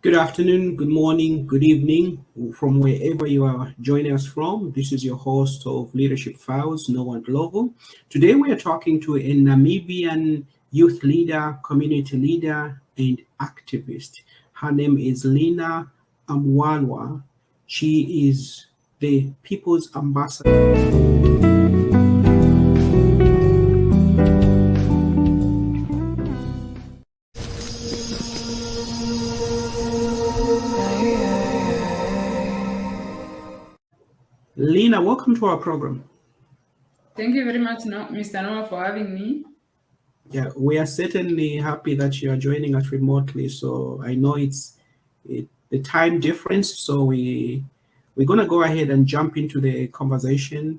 Good afternoon, good morning, good evening, from wherever you are joining us from. This is your host of Leadership Files, Noah Global. Today we are talking to a Namibian youth leader, community leader, and activist. Her name is Leena Amwaalwa. She is the People's Ambassador. Leena, welcome to our program. Thank you very much, Mr. Noah, for having me. Yeah, we are certainly happy that you are joining us remotely. So I know the time difference, so we're gonna go ahead and jump into the conversation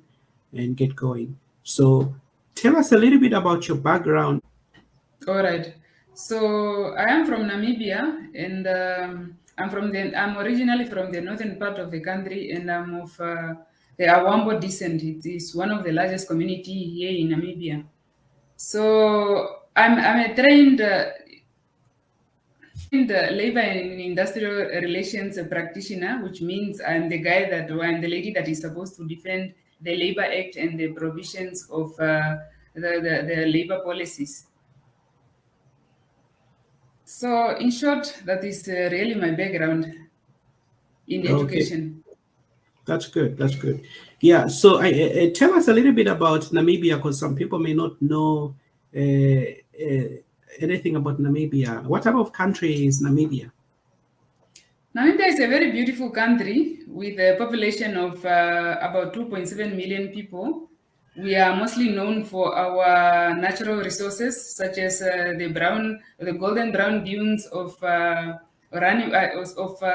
and get going. So tell us a little bit about your background. All right. So I am from Namibia, and I'm originally from the northern part of the country, and I'm of the Awambo descent. It is one of the largest community here in Namibia. So I'm a trained labor and industrial relations practitioner, which means I'm the lady that is supposed to defend the Labor Act and the provisions of the labor policies. So, in short, that is really my background in education. That's good. That's good. Yeah. So tell us a little bit about Namibia, because some people may not know anything about Namibia. What type of country is Namibia? Namibia is a very beautiful country with a population of about 2.7 million people. We are mostly known for our natural resources, such as the golden brown dunes of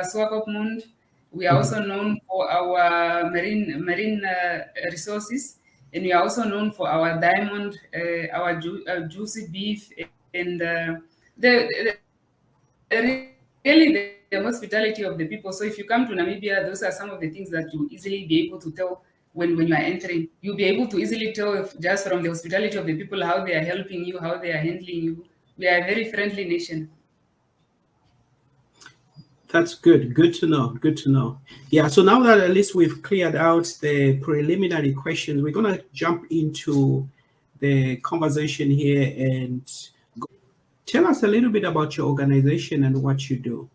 Swakopmund. We are also known for our marine resources, and we are also known for our diamond, our juicy beef, and really the hospitality of the people. So if you come to Namibia, those are some of the things that you easily be able to tell when you are entering. You'll be able to easily tell just from the hospitality of the people how they are helping you, how they are handling you. We are a very friendly nation. That's good. Good to know. Good to know. Yeah. So now that at least we've cleared out the preliminary questions, we're going to jump into the conversation here and tell us a little bit about your organization and what you do.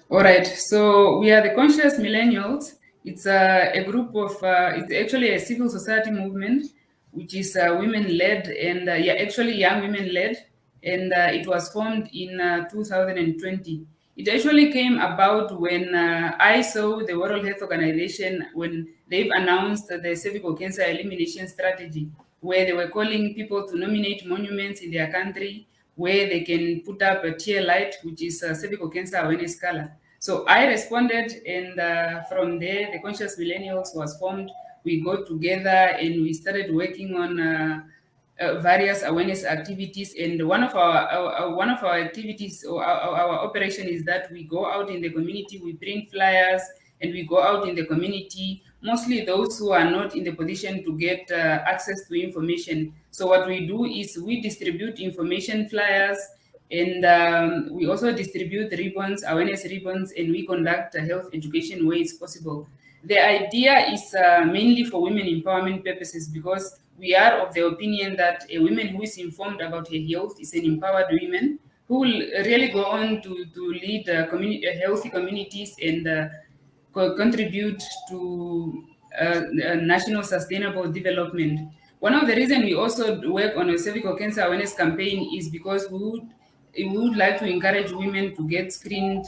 All right. So we are the Conscious Millennials. It's a group of, it's actually a civil society movement, which is women-led and actually young women-led. And it was formed in 2020. It actually came about when I saw the World Health Organization when they've announced the cervical cancer elimination strategy, where they were calling people to nominate monuments in their country where they can put up a tier light, which is a cervical cancer awareness color. So I responded, and from there, the Conscious Millennials was formed. We got together and we started working on various awareness activities. And one of our activities or our operation is that we go out in the community, we print flyers, and we go out in the community, mostly those who are not in the position to get access to information. So what we do is we distribute information flyers, and we also distribute ribbons, awareness ribbons, and we conduct health education where it's possible. The idea is mainly for women empowerment purposes, because we are of the opinion that a woman who is informed about her health is an empowered woman who will really go on to lead healthy communities and contribute to national sustainable development. One of the reasons we also work on a cervical cancer awareness campaign is because we would like to encourage women to get screened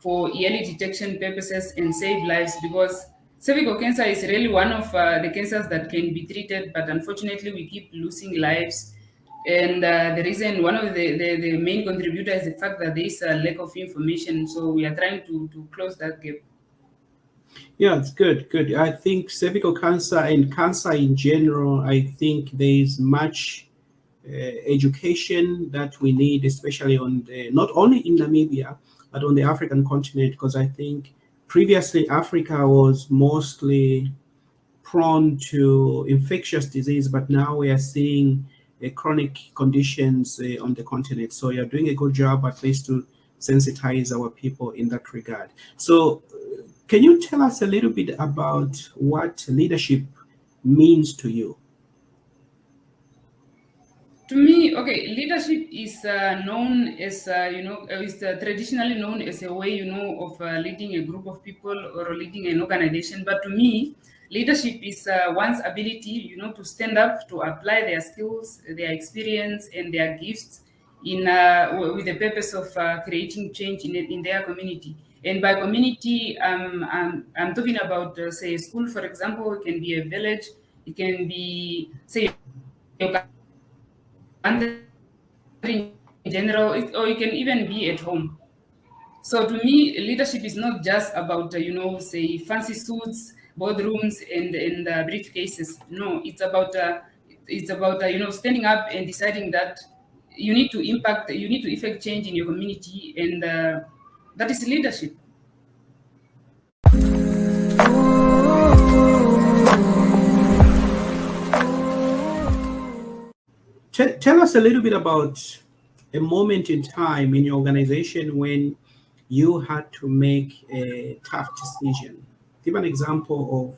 for early detection purposes and save lives, because cervical cancer is really one of the cancers that can be treated, but unfortunately we keep losing lives. And the reason, one of the main contributors is the fact that there is a lack of information. So we are trying to close that gap. Yeah, it's good. Good. I think cervical cancer and cancer in general, I think there's much education that we need, especially on not only in Namibia, but on the African continent, because I think previously Africa was mostly prone to infectious disease, but now we are seeing chronic conditions on the continent. So you're doing a good job, at least to sensitize our people in that regard. So, can you tell us a little bit about what leadership means to you? To me, okay, leadership is known as, is traditionally known as a way, of leading a group of people or leading an organization. But to me, leadership is one's ability, to stand up, to apply their skills, their experience, and their gifts with the purpose of creating change in their community. And by community, I'm talking about, say, a school, for example. It can be a village. It can be, say, your country in general, or you can even be at home. So to me, leadership is not just about, say, fancy suits, boardrooms, and briefcases. No, it's about standing up and deciding that you need to impact, you need to effect change in your community, and that is leadership. Tell us a little bit about a moment in time in your organization when you had to make a tough decision. Give an example of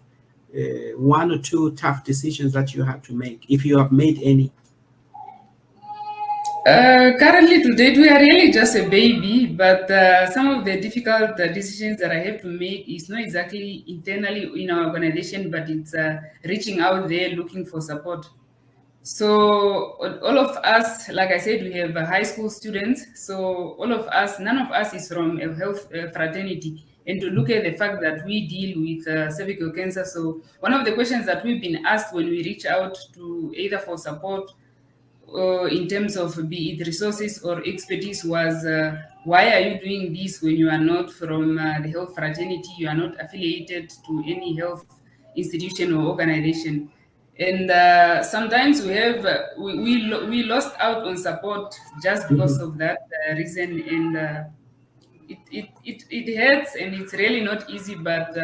one or two tough decisions that you had to make, if you have made any. Currently, to date, we are really just a baby, but some of the difficult decisions that I have to make is not exactly internally in our organization, but it's reaching out there looking for support. So all of us, like I said, we have high school students. So all of us, none of us is from a health fraternity. And to look at the fact that we deal with cervical cancer, so one of the questions that we've been asked when we reach out to either for support in terms of be it resources or expertise was why are you doing this when you are not from the health fraternity, you are not affiliated to any health institution or organization. And sometimes we have we lost out on support just because Mhm. of that reason, and it hurts, and it's really not easy, but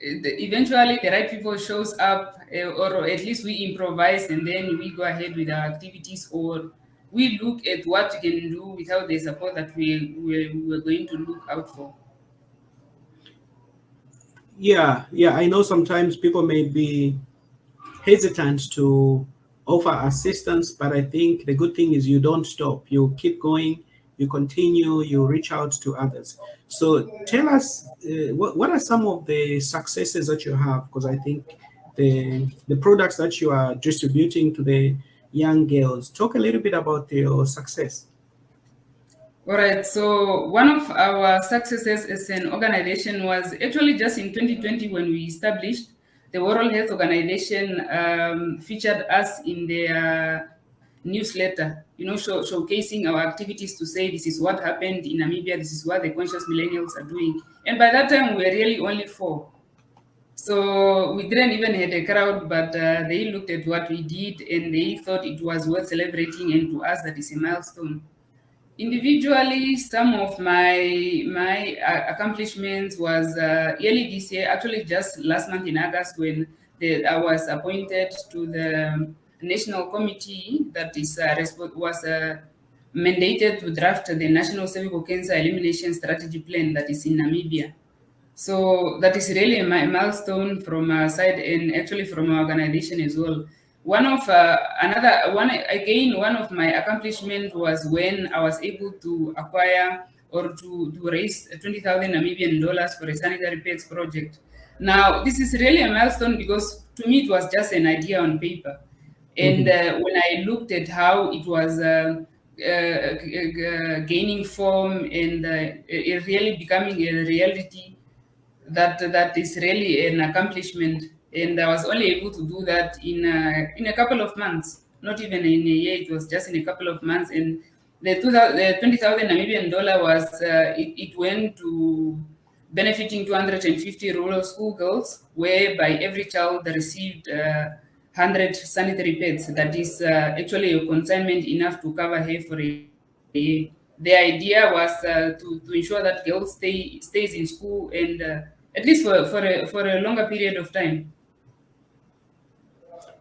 eventually the right people shows up, or at least we improvise, and then we go ahead with our activities, or we look at what we can do without the support that we're going to look out for. Yeah, yeah, I know sometimes people may be hesitant to offer assistance, but I think the good thing is you don't stop. You keep going, you continue, you reach out to others. So tell us, what are some of the successes that you have? Because I think the products that you are distributing to the young girls, talk a little bit about your success. All right, so one of our successes as an organization was actually just in 2020 when we established the World Health Organization featured us in their newsletter, showcasing our activities to say this is what happened in Namibia, this is what the Conscious Millennials are doing. And by that time, we were really only four. So we didn't even have a crowd, but they looked at what we did and they thought it was worth celebrating, and to us, that is a milestone. Individually, some of my accomplishments was early this year, actually just last month in August, when I was appointed to the national committee that was mandated to draft the National Cervical Cancer Elimination Strategy Plan that is in Namibia. So that is really a milestone from our side, and actually from our organization as well. One of my accomplishments was when I was able to acquire or to raise 20,000 Namibian dollars for a sanitary pads project. Now, this is really a milestone because to me it was just an idea on paper. And Mhm. when I looked at how it was gaining form and it really becoming a reality, that is really an accomplishment. And I was only able to do that in a couple of months, not even in a year. It was just in a couple of months, and the 20,000 Namibian dollar was it went to benefiting 250 rural school girls, whereby every child received 100 sanitary pads. That is actually a consignment enough to cover her for a year. The idea was to ensure that girls stays in school, and at least for a longer period of time.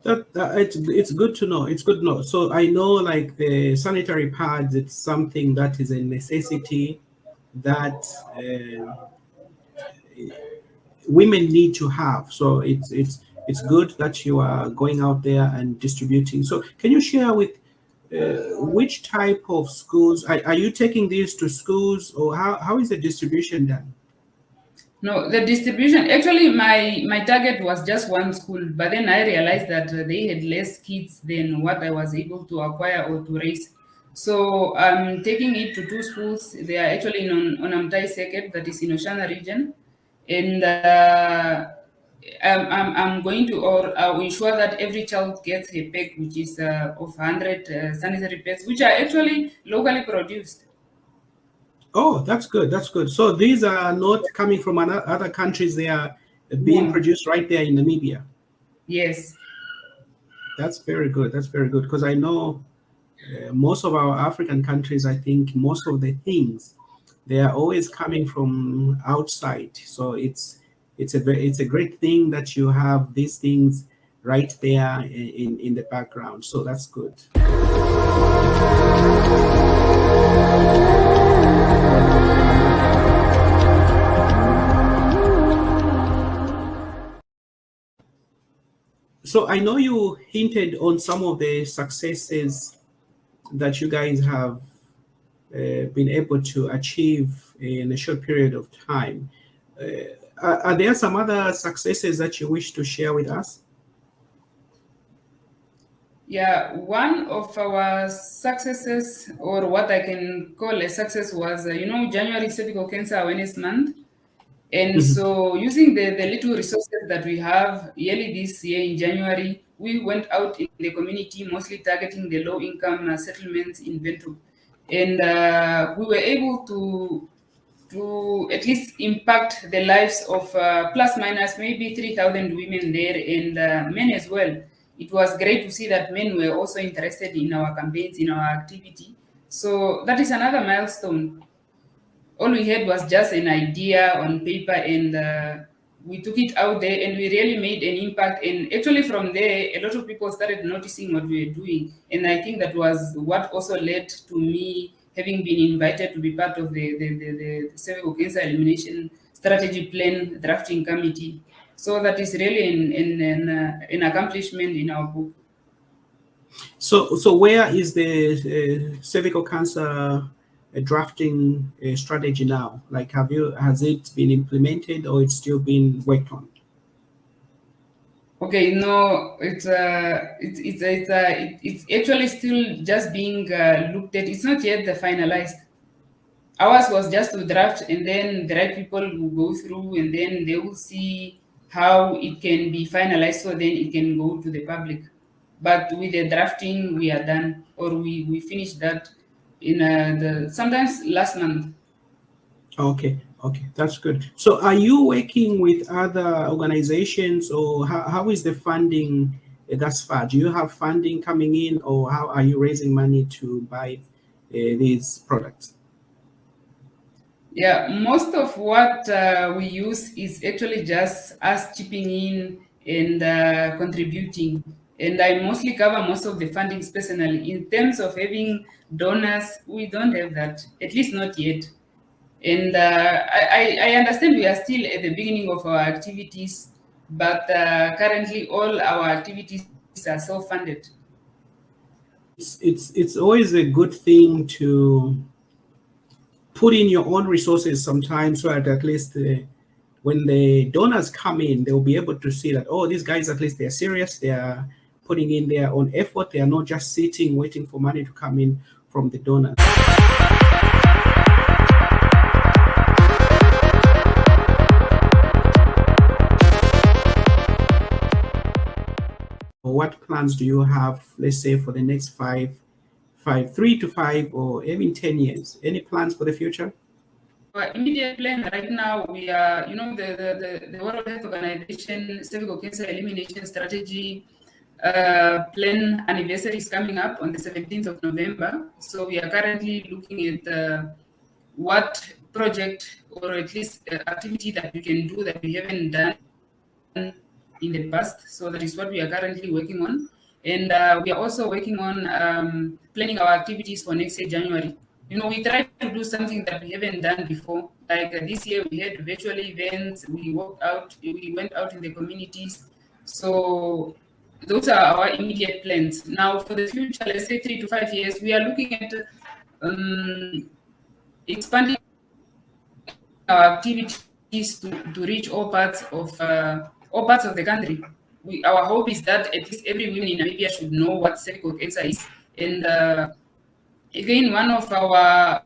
It's good to know. It's good to know. So I know like the sanitary pads, it's something that is a necessity that women need to have. So it's good that you are going out there and distributing. So can you share with which type of schools are you taking these to schools, or how is the distribution done? No, the distribution, actually, my target was just one school, but then I realized that they had less kids than what I was able to acquire or to raise. So I'm taking it to two schools. They are actually in Onamtai Seket, that is in Oshana region. And I'm going to, or I'll ensure that every child gets a pack, which is of 100 sanitary pads, which are actually locally produced. Oh, that's good. That's good. So these are not coming from other countries. They are being No. produced right there in Namibia. Yes. That's very good. That's very good because I know most of our African countries. I think most of the things they are always coming from outside. So it's a great thing that you have these things right there in the background. So that's good. So I know you hinted on some of the successes that you guys have been able to achieve in a short period of time. Are there some other successes that you wish to share with us? Yeah, one of our successes, or what I can call a success, was January Cervical Cancer Awareness Month. And Mhm. so, using the little resources that we have, yearly this year in January, we went out in the community, mostly targeting the low income settlements in Bentu. And we were able to at least impact the lives of plus minus maybe 3,000 women there and men as well. It was great to see that men were also interested in our campaigns, in our activity. So that is another milestone. All we had was just an idea on paper, and we took it out there and we really made an impact. And actually, from there, a lot of people started noticing what we were doing. And I think that was what also led to me having been invited to be part of the cervical cancer elimination strategy plan drafting committee. So that is really an accomplishment in our book. So where is the cervical cancer drafting strategy now? Like, has it been implemented or it's still being worked on? Okay, no, it's actually still just being looked at. It's not yet the finalized. Ours was just to draft, and then the right people will go through, and then they will see how it can be finalized, so then it can go to the public. But with the drafting, we are done, or we finished that in the sometimes last month. Okay, okay, that's good. So are you working with other organizations, or how is the funding thus far? Do you have funding coming in, or how are you raising money to buy these products? Yeah, most of what we use is actually just us chipping in and contributing. And I mostly cover most of the fundings personally. In terms of having donors, we don't have that, at least not yet. And I understand we are still at the beginning of our activities, but currently all our activities are self-funded. It's always a good thing to put in your own resources sometimes, so that at least when the donors come in, they'll be able to see that, oh, these guys, at least they're serious, they are putting in their own effort, they are not just sitting waiting for money to come in from the donors. What plans do you have, let's say, for the next 3 to 5, or even 10 years? Any plans for the future? Our immediate plan right now, we are, the World Health Organization Cervical Cancer Elimination Strategy plan anniversary is coming up on the 17th of November. So we are currently looking at what project or at least activity that we can do that we haven't done in in the past. So that is what we are currently working on. And we are also working on planning our activities for next year, January. We try to do something that we haven't done before. Like this year, we had virtual events. We went out in the communities. So those are our immediate plans. Now, for the future, let's say 3 to 5 years, we are looking at expanding our activities to reach all parts of the country. Our hope is that at least every woman in Namibia should know what cervical cancer is. And again, one of our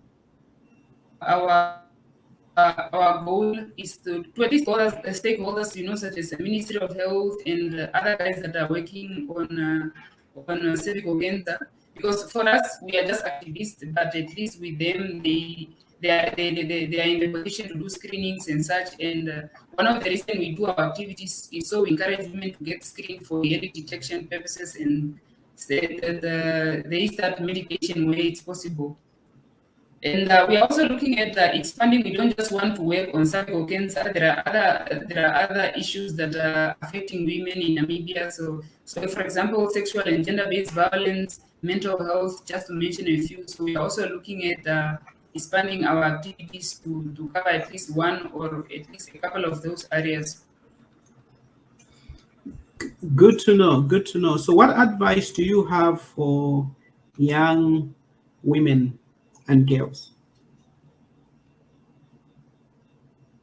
goal is to at least all the stakeholders, such as the Ministry of Health and other guys that are working on cervical cancer. Because for us, we are just activists, but at least with them, they are in the position to do screenings and such. And one of the reasons we do our activities is so we encourage women to get screened for early detection purposes and there is that medication where it's possible. And we are also looking at expanding. We don't just want to work on cervical cancer. There are other issues that are affecting women in Namibia. So for example, sexual and gender-based violence, mental health, just to mention a few. So we are also looking at expanding our activities to cover at least one or at least a couple of those areas. Good to know. Good to know. So, what advice do you have for young women and girls?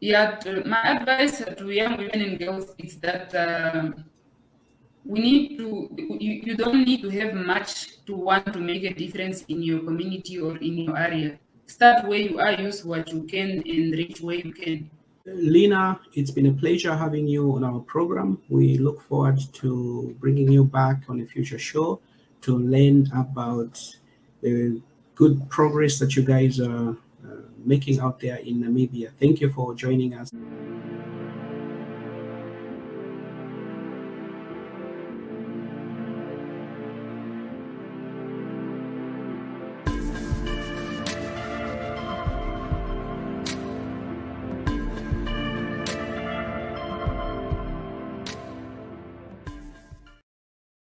Yeah, my advice to young women and girls is that you don't need to have much to want to make a difference in your community or in your area. Start where you are, use what you can, and reach where you can. Leena, it's been a pleasure having you on our program. We look forward to bringing you back on a future show to learn about the good progress that you guys are making out there in Namibia. Thank you for joining us.